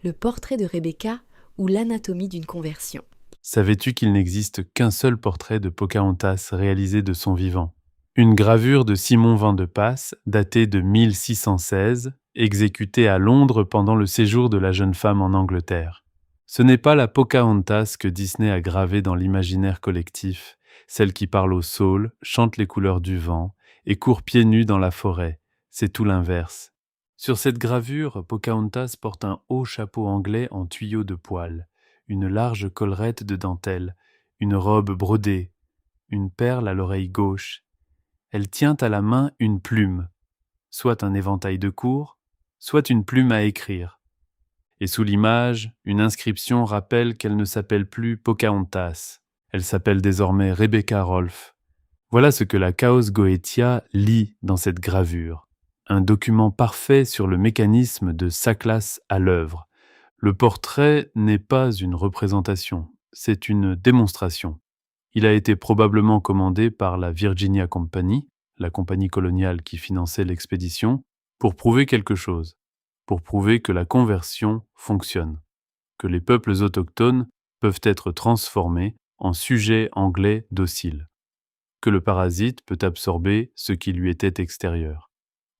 le portrait de Rebecca ou l'anatomie d'une conversion. Savais-tu qu'il n'existe qu'un seul portrait de Pocahontas réalisé de son vivant? Une gravure de Simon Van de Passe, datée de 1616, exécutée à Londres pendant le séjour de la jeune femme en Angleterre. Ce n'est pas la Pocahontas que Disney a gravée dans l'imaginaire collectif, celle qui parle au saule, chante les couleurs du vent et court pieds nus dans la forêt. C'est tout l'inverse. Sur cette gravure, Pocahontas porte un haut chapeau anglais en tuyau de poil, une large collerette de dentelle, une robe brodée, une perle à l'oreille gauche. Elle tient à la main une plume, soit un éventail de cours, soit une plume à écrire. Et sous l'image, une inscription rappelle qu'elle ne s'appelle plus Pocahontas. Elle s'appelle désormais Rebecca Rolfe. Voilà ce que la Chaos Goetia lit dans cette gravure. Un document parfait sur le mécanisme de Saklas à l'œuvre. Le portrait n'est pas une représentation, c'est une démonstration. Il a été probablement commandé par la Virginia Company, la compagnie coloniale qui finançait l'expédition, pour prouver quelque chose, pour prouver que la conversion fonctionne, que les peuples autochtones peuvent être transformés en sujets anglais dociles, que le parasite peut absorber ce qui lui était extérieur.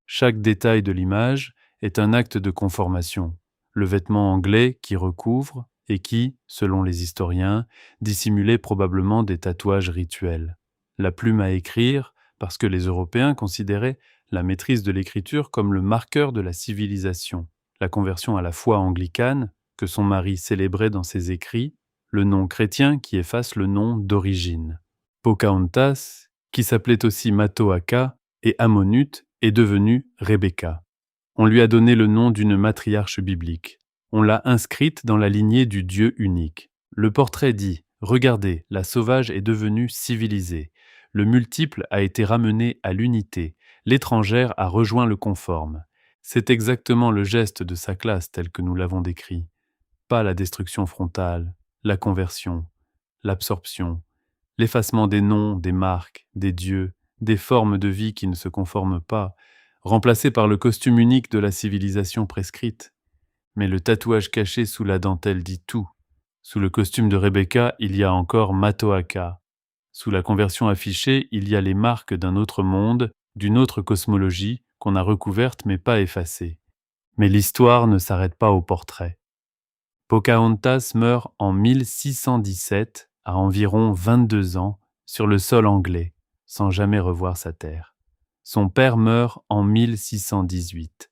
Chaque détail de l'image est un acte de conformation. Le vêtement anglais qui recouvre et qui, selon les historiens, dissimulait probablement des tatouages rituels. La plume à écrire, parce que les Européens considéraient la maîtrise de l'écriture comme le marqueur de la civilisation. La conversion à la foi anglicane, que son mari célébrait dans ses écrits, le nom chrétien qui efface le nom d'origine. Pocahontas, qui s'appelait aussi Matoaka et Amonut, est devenue Rebecca. On lui a donné le nom d'une matriarche biblique. On l'a inscrite dans la lignée du Dieu unique. Le portrait dit « Regardez, la sauvage est devenue civilisée. Le multiple a été ramené à l'unité. L'étrangère a rejoint le conforme. » C'est exactement le geste de sa classe tel que nous l'avons décrit. Pas la destruction frontale, la conversion, l'absorption, l'effacement des noms, des marques, des dieux, des formes de vie qui ne se conforment pas, remplacé par le costume unique de la civilisation prescrite. Mais le tatouage caché sous la dentelle dit tout. Sous le costume de Rebecca, il y a encore Matoaka. Sous la conversion affichée, il y a les marques d'un autre monde, d'une autre cosmologie, qu'on a recouverte mais pas effacée. Mais l'histoire ne s'arrête pas au portrait. Pocahontas meurt en 1617, à environ 22 ans, sur le sol anglais, sans jamais revoir sa terre. Son père meurt en 1618.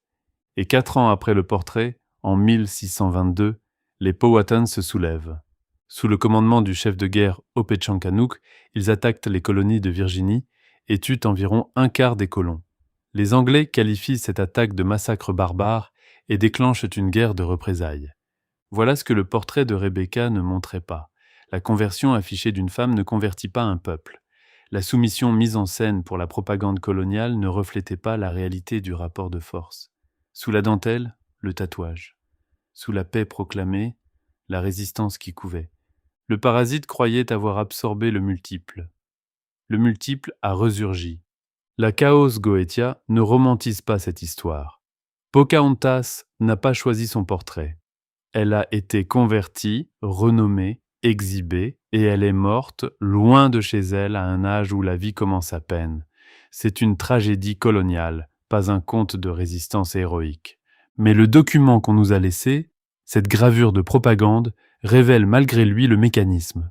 Et 4 ans après le portrait, en 1622, les Powhatans se soulèvent. Sous le commandement du chef de guerre Opechancanough, ils attaquent les colonies de Virginie et tuent environ un quart des colons. Les Anglais qualifient cette attaque de massacre barbare et déclenchent une guerre de représailles. Voilà ce que le portrait de Rebecca ne montrait pas. La conversion affichée d'une femme ne convertit pas un peuple. La soumission mise en scène pour la propagande coloniale ne reflétait pas la réalité du rapport de force. Sous la dentelle, le tatouage. Sous la paix proclamée, la résistance qui couvait. Le parasite croyait avoir absorbé le multiple. Le multiple a resurgi. La Chaos Goetia ne romantise pas cette histoire. Pocahontas n'a pas choisi son portrait. Elle a été convertie, renommée, exhibée, et elle est morte, loin de chez elle, à un âge où la vie commence à peine. C'est une tragédie coloniale, pas un conte de résistance héroïque. Mais le document qu'on nous a laissé, cette gravure de propagande, révèle malgré lui le mécanisme.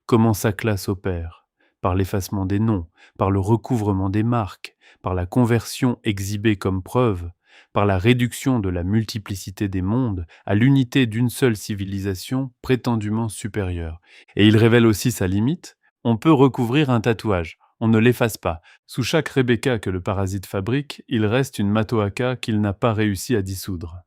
Comment sa classe opère, par l'effacement des noms, par le recouvrement des marques, par la conversion exhibée comme preuve, par la réduction de la multiplicité des mondes à l'unité d'une seule civilisation prétendument supérieure. Et il révèle aussi sa limite. On peut recouvrir un tatouage, on ne l'efface pas. Sous chaque Rebecca que le parasite fabrique, il reste une Matoaka qu'il n'a pas réussi à dissoudre.